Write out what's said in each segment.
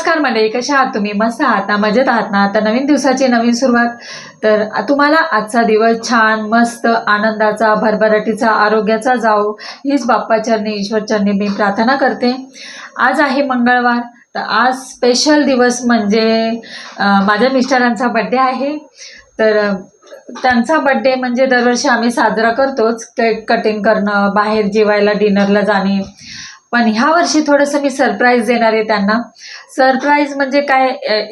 नमस्कार मंडळी, कशा आहात तुम्ही? मस्त आहात ना? मजेत आहात ना? आता नवीन दिवसाची नवीन सुरुवात. तर तुम्हाला आजचा दिवस छान मस्त आनंदाचा, भरभराटीचा, आरोग्याचा जाओ हीच बाप्पा चरणी, ईश्वर चरणी मी प्रार्थना करते. आज आहे मंगळवार. तर आज स्पेशल दिवस म्हणजे माझ्या मिस्टरांचा बड्डे आहे. तर त्यांचा बड्डे म्हणजे दरवर्षी आम्ही साजरा करतोच. केक कटिंग करणं, बाहेर जेवायला डिनरला जाणे. पण ह्या वर्षी थोडंसं मी सरप्राईज देणार आहे त्यांना. सरप्राईज म्हणजे काय,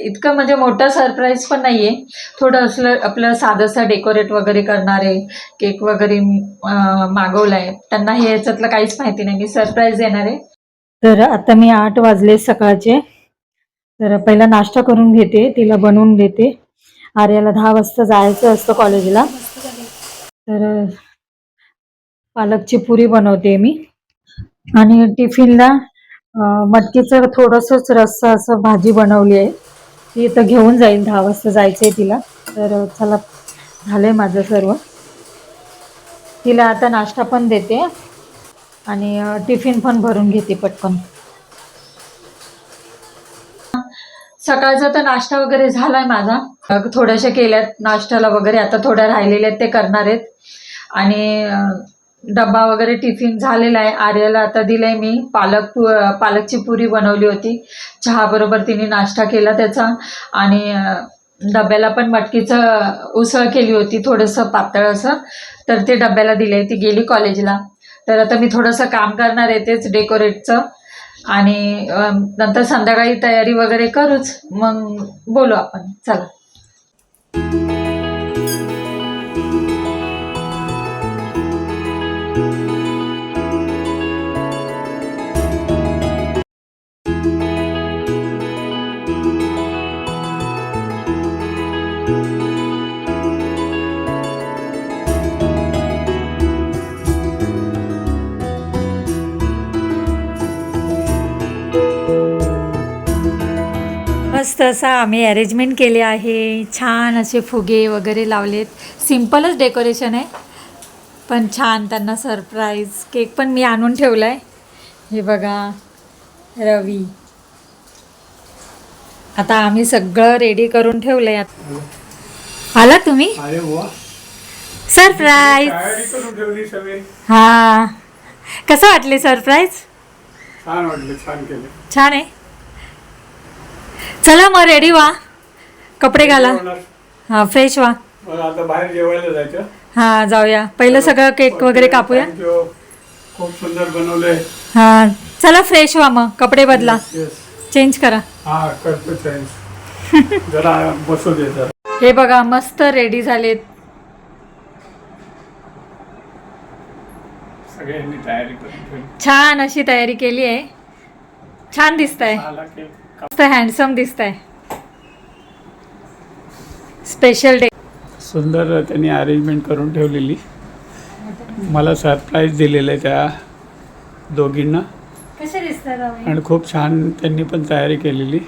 इतकं म्हणजे मोठं सरप्राईज पण नाही आहे. थोडं असलं आपलं साधंसं डेकोरेट वगैरे करणार आहे. केक वगैरे मागवला आहे. त्यांना हे याच्यातलं काहीच माहिती नाही. मी सरप्राईज देणार आहे. तर आता मी 8 वाजले सकाळचे. तर पहिला नाश्ता करून घेते, तिला बनवून देते. आर्याला 10 वाजता जायचं असतं कॉलेजला. तर पालकची पुरी बनवते मी. आणि टिफिनला मटकीचं थोडंसंच रस्सा असं भाजी बनवली आहे. ती इथं घेऊन जाईल, 10 वाजता जायचं आहे तिला. तर चला, झालंय माझं सर्व. तिला आता नाश्ता पण देते आणि टिफिन पण भरून घेते पटकन. सकाळचा तर नाश्ता वगैरे झालाय माझा. थोड्याशा केल्यात नाश्त्याला वगैरे, आता थोड्या राहिलेल्या आहेत ते करणार आहेत. आणि डब्बा वगैरे टिफिन झालेला आहे. आर्याला आता दिलंय मी. पालकची पुरी बनवली होती. चहा बरोबर तिने नाश्ता केला त्याचा. आणि डब्याला पण मटकीचं उसळ केली होती, थोडंसं पातळ असं. तर ते डब्याला दिले. ती गेली कॉलेजला. तर आता मी थोडंसं काम करणार आहे तेच डेकोरेटचं. आणि नंतर संध्याकाळी तयारी वगैरे करूच, मग बोलू आपण. चला. मस्त असं आम्ही अरेंजमेंट केले आहे. छान असे फुगे वगैरे लावलेत. सिम्पलच डेकोरेशन आहे, पण छान. त्यांना सरप्राईज केक पण मी आणून ठेवला आहे. हे बघा, रवी. आता आम्ही सगळं रेडी करून ठेवलं आहे. आला तुम्ही? सरप्राईज. हां, कसं वाटले सरप्राईज? छान वाटले, छान केले. छान आहे. चला मग रेडी व्हा, कपडे घाला. हां, फ्रेश व्हा. आता बाहेर जेवायला जायचं. हां, जाऊया. पहिलं सगळं केक वगैरे कापूया. खूप सुंदर बनवले. हां, चला फ्रेश व्हा, मग कपडे बदला, चेंज करा. हा, करतो चेंज. जरा बसू दे जरा. हे बघा, मस्त रेडी झालेत. सगळ्यांनी तयारी करून ठेवली. छान अशी तयारी केली आहे. छान दिसतंय, मस्त हँडसम दिसतंय. Special day. सुंदर त्यांनी अरेंजमेंट करून ठेवलेली. मला सरप्राईज दिलेलं आहे त्या दोघींना. कसे दिसतात? आणि खूप छान त्यांनी पण तयारी केलेली.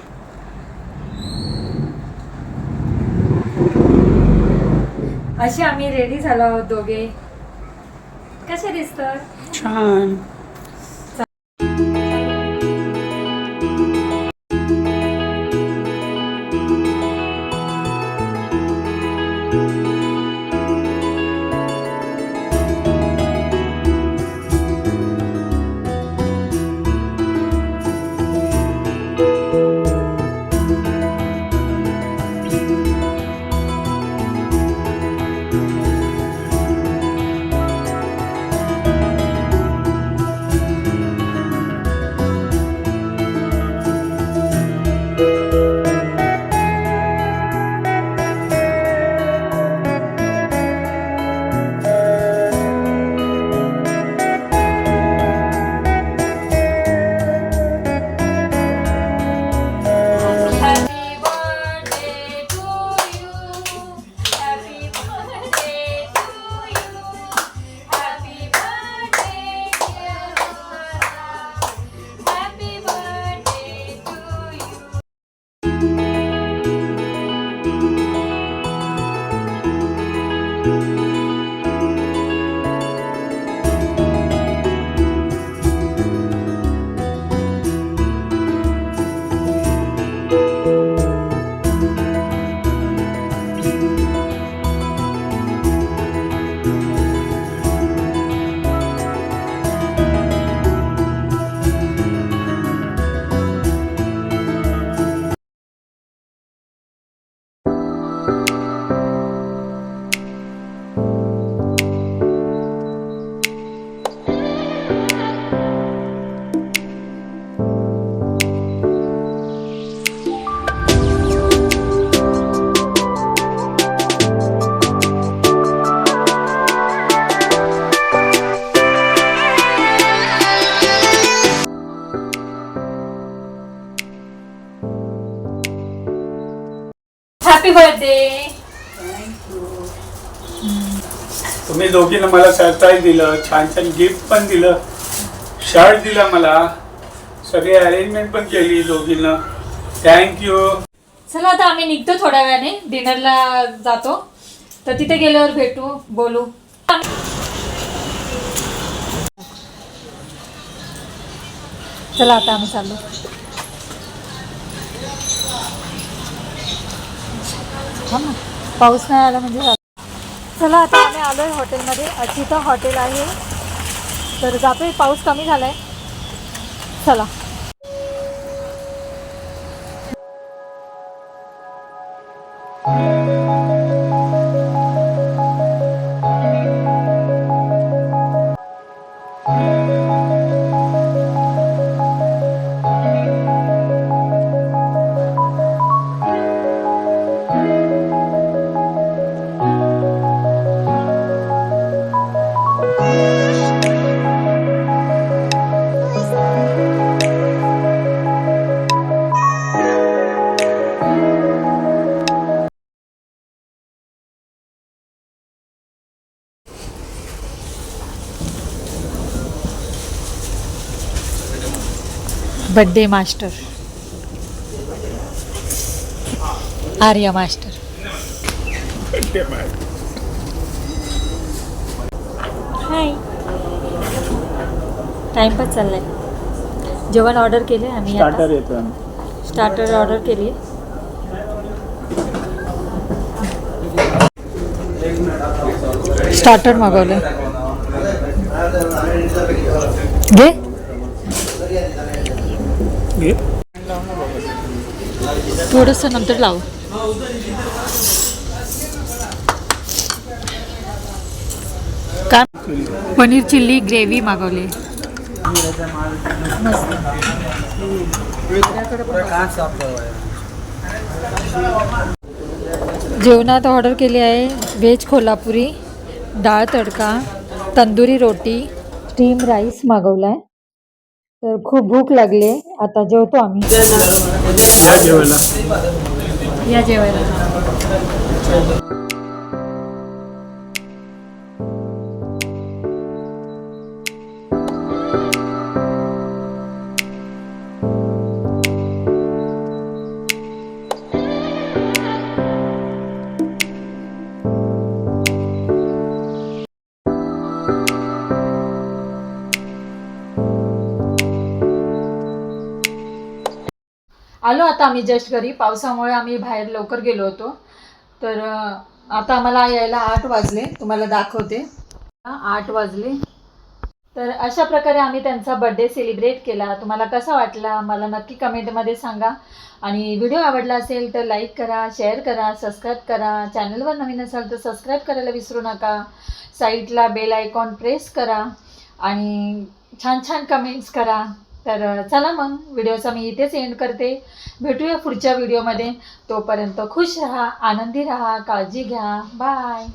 असे आम्ही रेडी झालो आहोत दोघे. कसे दिसतात? छान. बर्थडे. तुम्ही दोघींना मला सरप्राईज दिलं, छान छान गिफ्ट पण दिलं, शर्ट दिला मला, सगळी अरेंजमेंट पण केली दोघींना. थँक्यू. चला आता आम्ही निघतो थोड्या वेळाने, डिनरला जातो. तर तिथे गेल्यावर भेटू, बोलू. चला आता आम्ही चाललो. थांब ना, पाऊस नाही आला म्हणजे झालं. चला आता आम्ही आलो आहे हॉटेलमध्ये. अचिता हॉटेल आहे. तर जातोय, पाऊस कमी झाला आहे. चला. Birthday master Arya master. Hi. Timepass चाललाय. जेवण ऑर्डर केले आम्ही. स्टार्टर येतो. स्टार्टर ऑर्डर केली. स्टार्टर मागवले. घे. थोडंसं नंतर लावू. का पनीर चिल्ली ग्रेव्ही मागवली. जेवणात ऑर्डर केली आहे व्हेज कोल्हापुरी, डाळ तडका, तंदुरी रोटी, स्टीम राईस मागवला आहे. तर खूप भूक लागली आहे. आता जेवतो आम्ही. या जेवायला. आलो आता आम्ही जस्ट घरी. पावसामुळे आम्ही बाहेर लवकर गेलो होतो. तर आता आम्हाला यायला 8 वाजले. तुम्हाला दाखवते. 8 वाजले. तर अशा प्रकारे आम्ही त्यांचा बर्थडे सेलिब्रेट केला. तुम्हाला कसा वाटला मला नक्की कमेंटमध्ये सांगा. आणि व्हिडिओ आवडला असेल तर लाईक करा, शेअर करा, सबस्क्राईब करा. चॅनलवर नवीन असाल तर सबस्क्राईब करायला विसरू नका. साईडला बेल आयकॉन प्रेस करा आणि छान छान कमेंट्स करा. तर चला मग व्हिडिओचा मी इथेच एंड करते. भेटूया पुढच्या व्हिडिओमध्ये. तोपर्यंत खुश राहा, आनंदी राहा, काळजी घ्या. बाय.